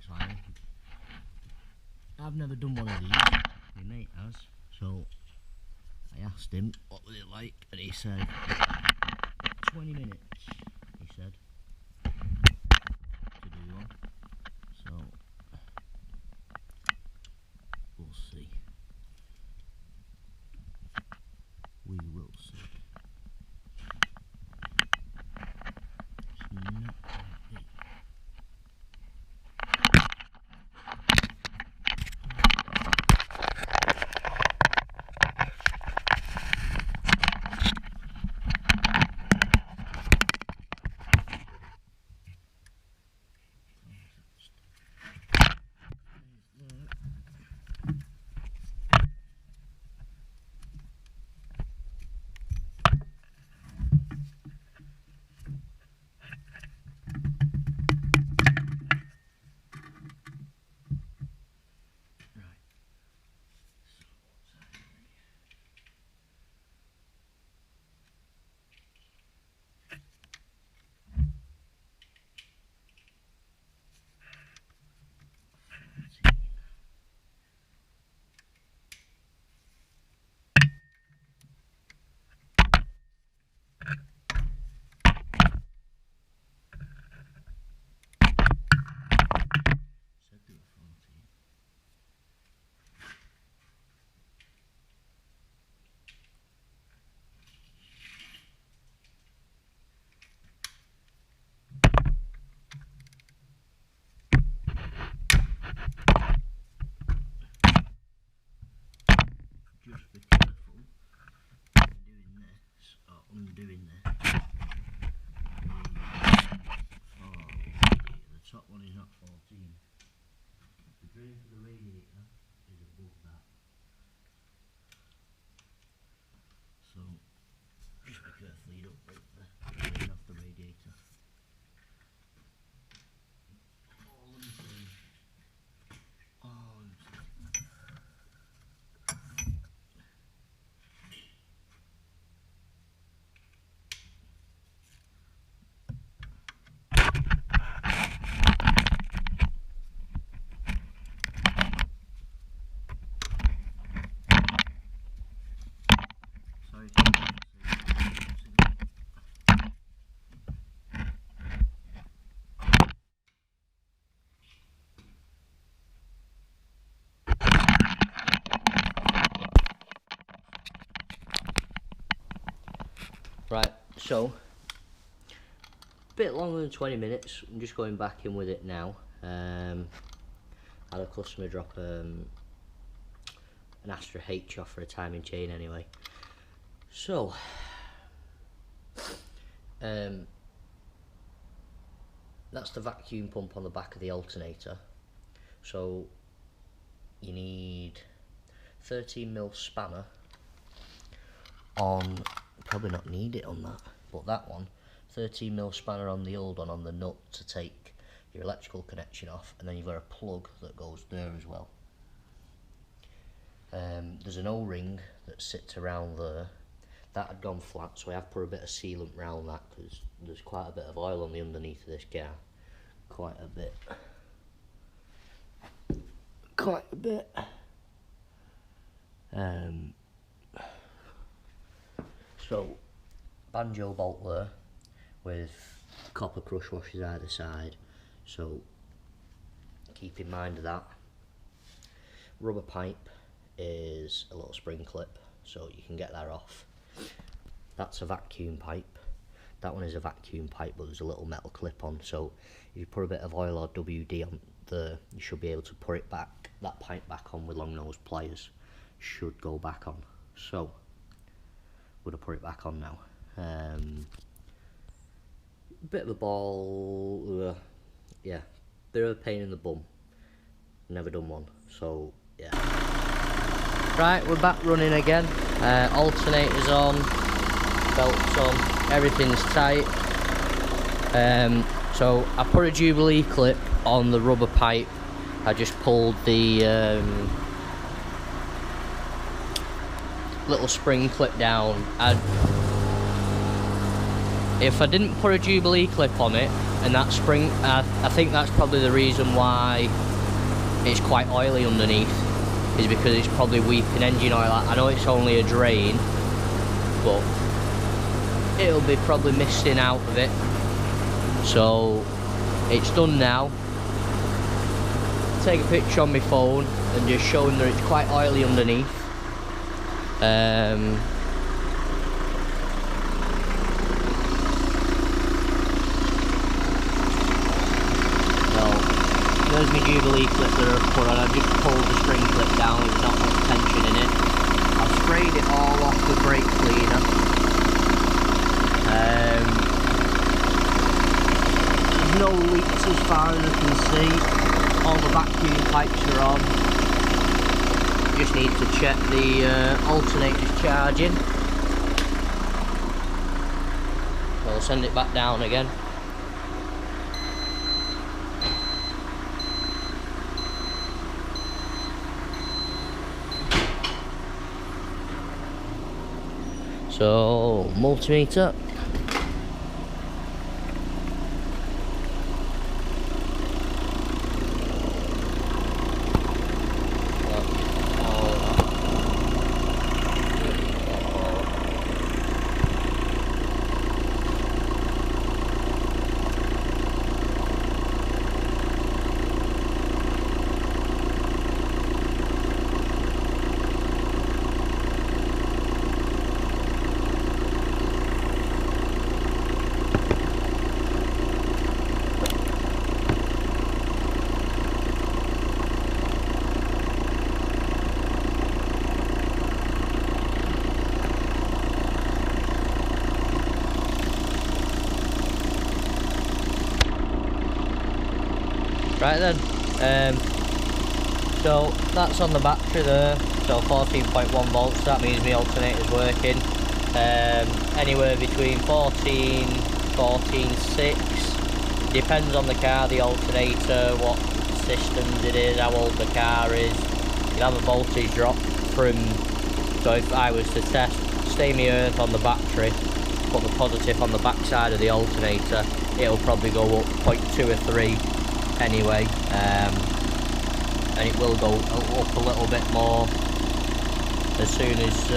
Vauxhall. I've never done one of these, my mate has, so I asked him what was it like, and he said 20 minutes, he said, to do one, so we'll see. We will see. It's not like it. Just be careful when doing this, or undoing this. The top one is not 14. The drain for the radiator is above that. So just be careful you don't break the drain off the radiator. All I'm saying. Right, so a bit longer than 20 minutes. I'm just going back in with it now. Had a customer drop an Astra H off for a timing chain anyway. So that's the vacuum pump on the back of the alternator. So you need 13mm spanner on, probably not need it on that, but that one, 13mm spanner on the old one on the nut to take your electrical connection off, and then you've got a plug that goes there as well. There's an O-ring that sits around there. That had gone flat, so I have put a bit of sealant around that because there's quite a bit of oil on the underneath of this car. Quite a bit. So, banjo bolt there with copper crush washers either side, so keep in mind of that. Rubber pipe is a little spring clip, so you can get that off. That's a vacuum pipe. That one is a vacuum pipe, but there's a little metal clip on, so if you put a bit of oil or WD on there, you should be able to put it back, that pipe back on with long nose pliers. Should go back on. So I'm going to put it back on now. Bit of a ball, yeah, bit of a pain in the bum. Never done one, so yeah. Right, we're back running again. Alternator's on, belts on, everything's tight. So I put a Jubilee clip on the rubber pipe. I just pulled the little spring clip down. If I didn't put a Jubilee clip on it and that spring, I think that's probably the reason why it's quite oily underneath, is because it's probably weeping engine oil. I know it's only a drain, but it'll be probably misting out of it. So it's done now. Take a picture on my phone and just show him that it's quite oily underneath. There's my Jubilee clip that I've put on. I've just pulled the spring clip down, there's not much tension in it. I've sprayed it all off with brake cleaner. There's no leaks as far as I can see. All the vacuum pipes are on. Just need to check the alternator's charging. So I'll send it back down again. So, multimeter. Right then, so that's on the battery there, so 14.1 volts, that means my alternator's working. Anywhere between 14.6, depends on the car, the alternator, what systems it is, how old the car is. You'll have a voltage drop from, so if I was to test, stay my earth on the battery, put the positive on the back side of the alternator, it'll probably go up 0.2 or 3 anyway, and it will go up a little bit more as soon as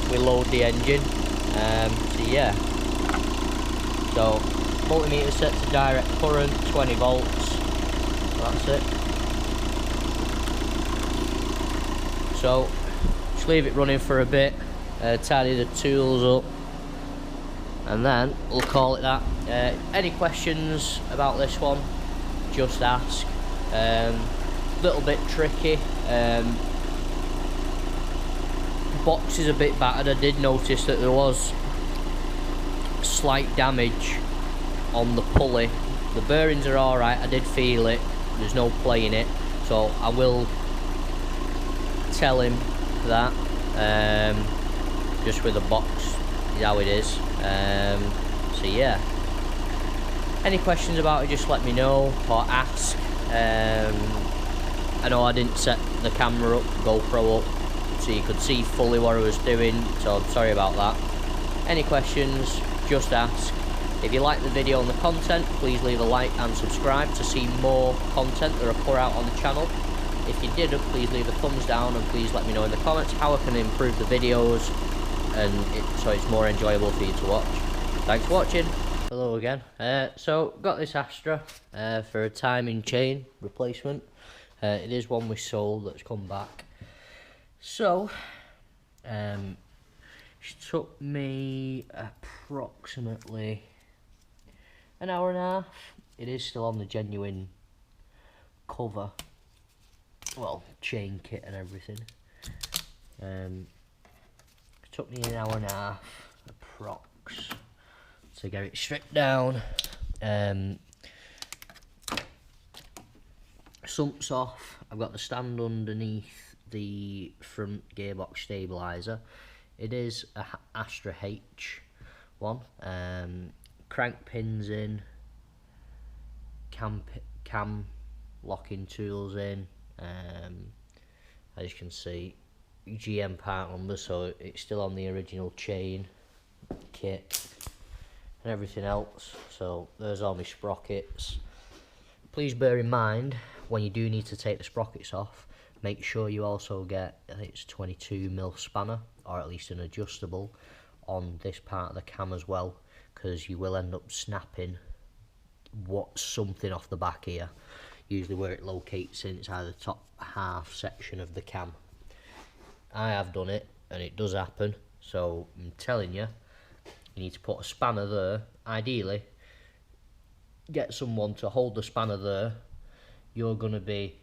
we load the engine. So yeah, so multimeter set to direct current, 20 volts, that's it. So just leave it running for a bit, tidy the tools up, and then we'll call it that. Any questions about this one, just ask. Little bit tricky. Box is a bit battered. I did notice that there was slight damage on the pulley. The bearings are alright, I did feel it, there's no play in it, so I will tell him that, just with the box is how it is. So yeah, any questions about it, just let me know or ask. I know I didn't set the camera up, GoPro up, so you could see fully what I was doing, so I'm sorry about that. Any questions, just ask. If you like the video and the content, please leave a like and subscribe to see more content that I put out on the channel. If you did, please leave a thumbs down, and please let me know in the comments how I can improve the videos and so it's more enjoyable for you to watch. Thanks for watching. Hello again. So got this Astra for a timing chain replacement. It is one we sold that's come back. So it took me approximately an hour and a half. It is still on the genuine cover, well, chain kit and everything. It took me an hour and a half approx to get it stripped down. Sumps off. I've got the stand underneath the front gearbox stabilizer. It is a Astra H one. Crank pins in, cam locking tools in. As you can see, GM part number, so it's still on the original chain kit. and everything else. So there's all my sprockets. Please bear in mind, when you do need to take the sprockets off, make sure you also get, I think it's 22mm spanner, or at least an adjustable, on this part of the cam as well, because you will end up snapping something off the back here. Usually where it locates in, it's either the top half section of the cam. I have done it, and it does happen, so I'm telling you, you need to put a spanner there. Ideally, get someone to hold the spanner there. You're going to be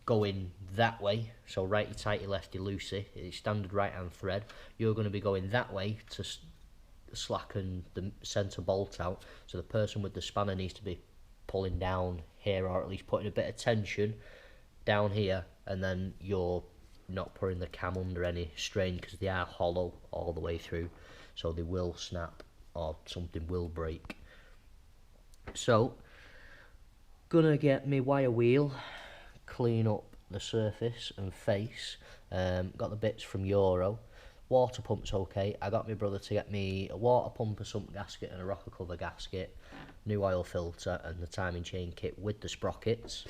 going that way, so righty tighty lefty loosey, it's standard right hand thread. You're going to be going that way to slacken the centre bolt out, so the person with the spanner needs to be pulling down here, or at least putting a bit of tension down here, and then you're not putting the cam under any strain, because they are hollow all the way through, so they will snap or something will break. So gonna get me wire wheel, clean up the surface and face. Got the bits from Euro. Water pump's okay. I got my brother to get me a water pump, a sump gasket and a rocker cover gasket, new oil filter and the timing chain kit with the sprockets,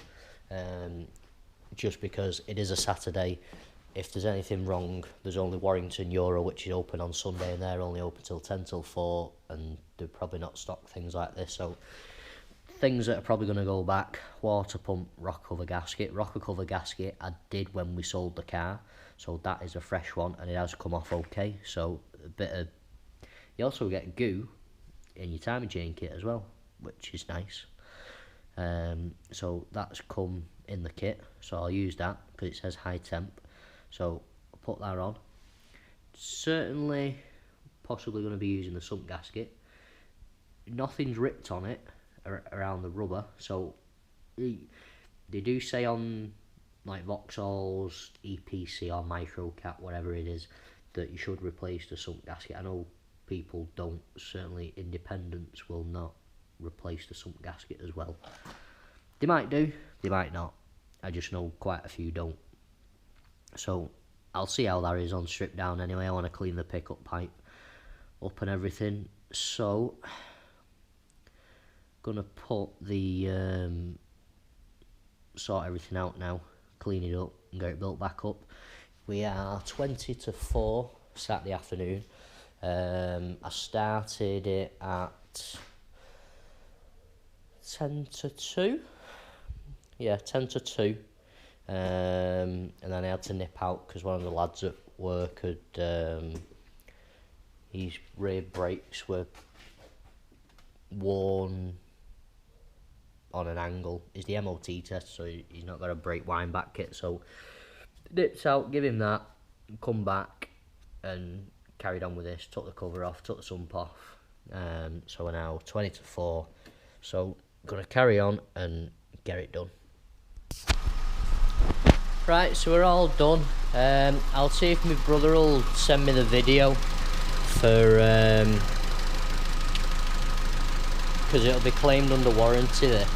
just because it is a Saturday. If there's anything wrong, there's only Warrington Euro, which is open on Sunday, and they're only open till 10 till 4, and they're probably not stock things like this. So things that are probably going to go back: water pump, rocker cover gasket. Rocker cover gasket I did when we sold the car, so that is a fresh one, and it has come off okay. So a bit of, you also get goo in your timing chain kit as well, which is nice. So that's come in the kit, so I'll use that because it says high temp. So I'll put that on. Certainly, possibly going to be using the sump gasket. Nothing's ripped on it around the rubber, so they do say on like Vauxhall's EPC or Microcat, whatever it is, that you should replace the sump gasket. I know people don't, certainly independents will not replace the sump gasket as well. They might do, they might not. I just know quite a few don't. So I'll see how that is on strip down anyway. I want to clean the pickup pipe up and everything. So gonna put the sort everything out now, clean it up and get it built back up. We are 20 to 4 Saturday afternoon. I started it at 10 to 2. Yeah, 10 to 2. And then I had to nip out because one of the lads at work had his rear brakes were worn on an angle. It's the MOT test, so he's not got a brake wind back kit. So nipped out, give him that, come back and carried on with this. Took the cover off, took the sump off. So we're now 20 to 4. So gonna carry on and get it done. Right, so we're all done. I'll see if my brother will send me the video for, because it'll be claimed under warranty this.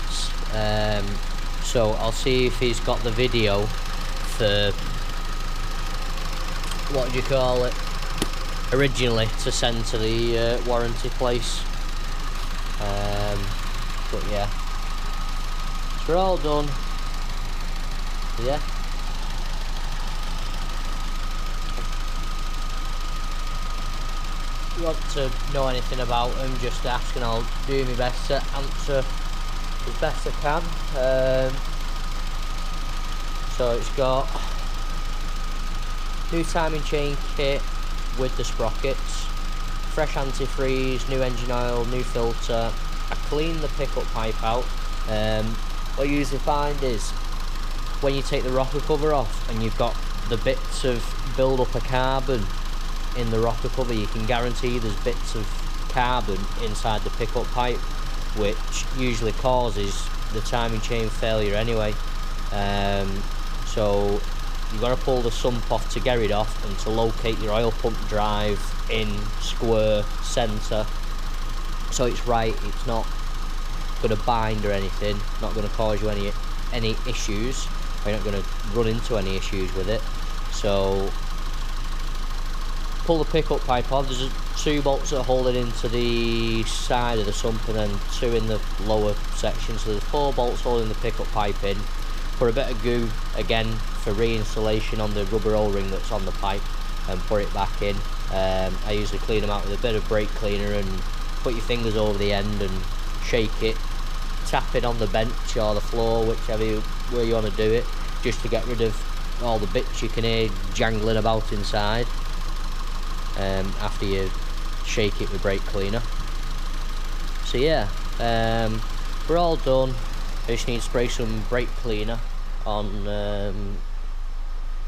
So I'll see if he's got the video for, what do you call it, originally to send to the warranty place. But yeah, so we're all done. Yeah. If you want to know anything about them, just ask and I'll do my best to answer as best I can. So it's got new timing chain kit with the sprockets, fresh antifreeze, new engine oil, new filter. I cleaned the pickup pipe out. What you usually find is when you take the rocker cover off and you've got the bits of build up of carbon in the rocker cover, you can guarantee there's bits of carbon inside the pickup pipe, which usually causes the timing chain failure anyway. So you've got to pull the sump off to get it off, and to locate your oil pump drive in square centre so it's right, it's not going to bind or anything, not going to cause you any issues, or you're not going to run into any issues with it. So pull the pickup pipe off. There's 2 bolts that are holding into the side of the sump and then 2 in the lower section, so there's 4 bolts holding the pickup pipe in. Put a bit of goo again for reinstallation on the rubber O-ring that's on the pipe and put it back in. I usually clean them out with a bit of brake cleaner and put your fingers over the end and shake it, tap it on the bench or the floor, whichever way you want to do it, just to get rid of all the bits you can hear jangling about inside. After you shake it with brake cleaner. So yeah, we're all done. I just need to spray some brake cleaner on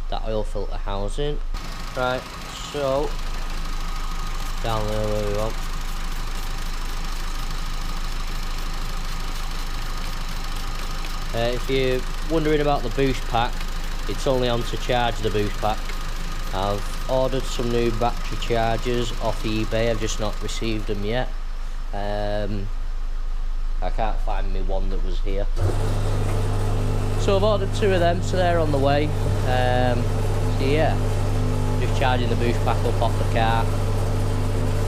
that oil filter housing. Right, so down there where we want. If you're wondering about the boost pack, it's only on to charge the boost pack. I've ordered some new battery chargers off eBay, I've just not received them yet. I can't find me one that was here. So I've ordered 2 of them, so they're on the way. So yeah, just charging the boost pack up off the car.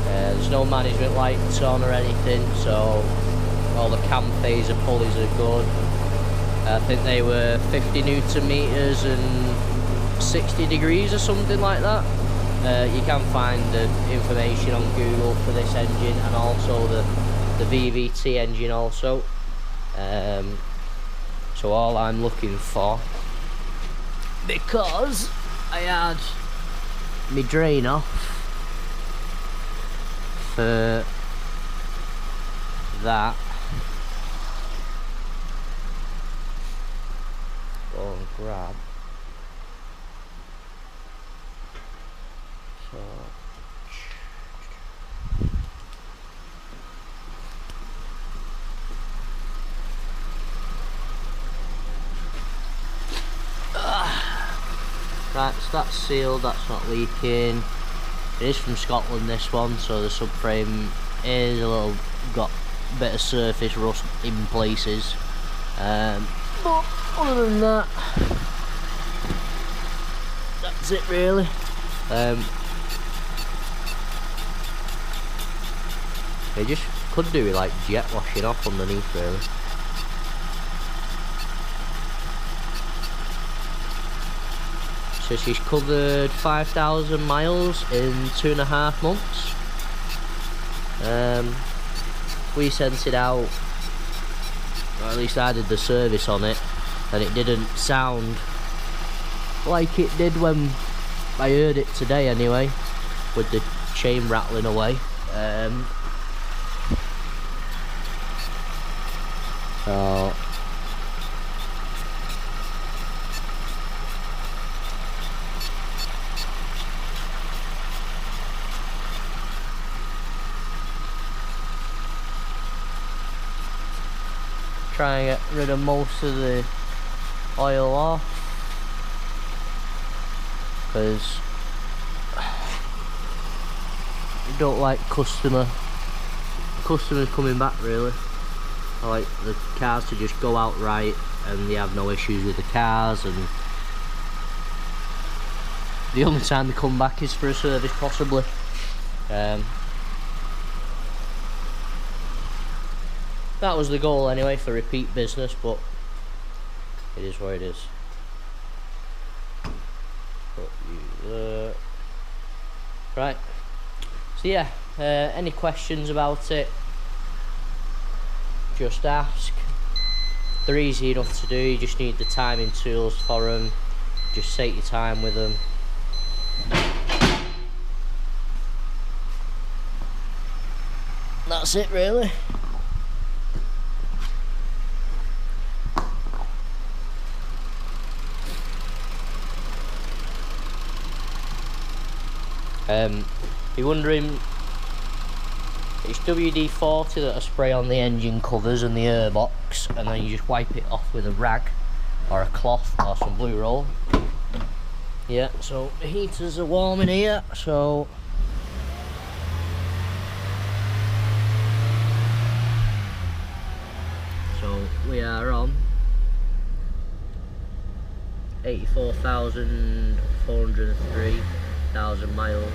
There's no management lights on or anything, so all the cam phaser pulleys are good. I think they were 50 Newton meters and 60 degrees or something like that. You can find the information on Google for this engine and also the VVT engine also. So all I'm looking for, because I had my drain off for that. Go and grab. So right, so that's sealed, that's not leaking. It is from Scotland, this one, so the subframe is a little, got a bit of surface rust in places. But other than that, that's it really. They just could do with like jet washing off underneath really. So she's covered 5,000 miles in 2.5 months. We sent it out, or at least I did the service on it, and it didn't sound like it did when I heard it today anyway, with the chain rattling away. So try and get rid of most of the oil off, because I don't like customers coming back really. I like the cars to just go out right and they have no issues with the cars, and the only time they come back is for a service possibly. That was the goal anyway, for repeat business, but it is what it is. Put you there. Right, so yeah, any questions about it, just ask. They're easy enough to do, you just need the timing tools for them, just take your time with them. That's it really. You're wondering, it's WD-40 that I spray on the engine covers and the air box, and then you just wipe it off with a rag or a cloth or some blue roll. Yeah, so the heaters are warm in here, so we are on 84,403,000 miles.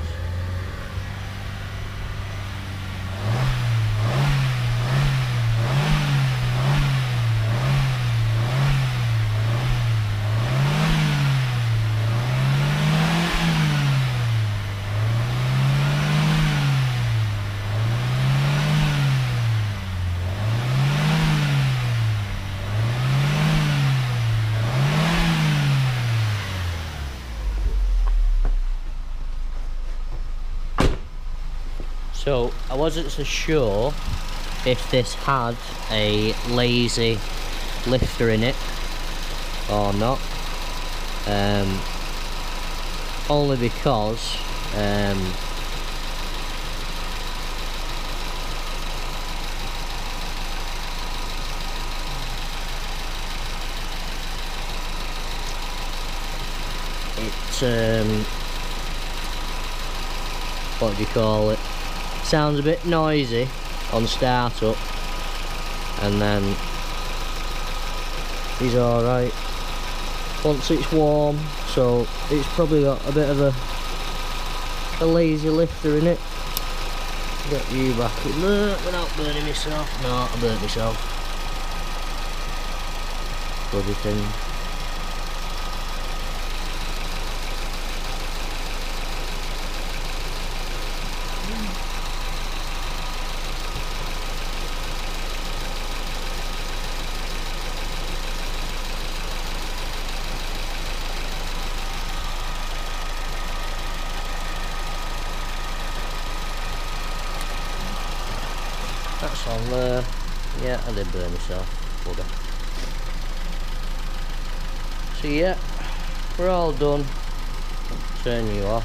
So I wasn't so sure if this had a lazy lifter in it or not, only because what do you call it, sounds a bit noisy on startup, and then he's alright once it's warm. So it's probably got a bit of a lazy lifter in it. Get you back in there without burning myself. No, I burnt myself. Bloody thing. That's on there. Yeah, I did burn myself. Bugger. So yeah, we're all done. Turn you off.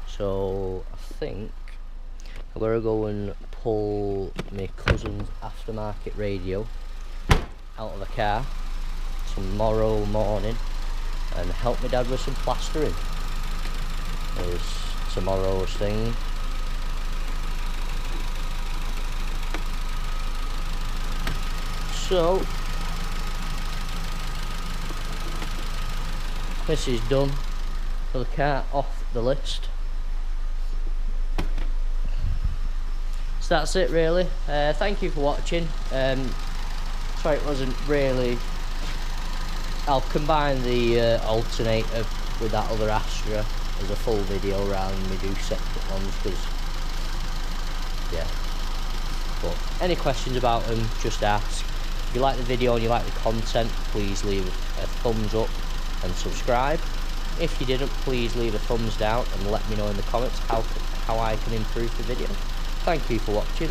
So I think I'm gonna go and pull my cousin's aftermarket radio out of the car tomorrow morning and help my dad with some plastering. There's tomorrow's thing. So this is done. So the car off the list. So that's it really. Thank you for watching. Sorry it wasn't really. I'll combine the alternator with that other Astra as a full video rather than we do separate ones, because yeah. But any questions about them, just ask. If you like the video and you like the content, please leave a thumbs up and subscribe. If you didn't, please leave a thumbs down and let me know in the comments how I can improve the video. Thank you for watching.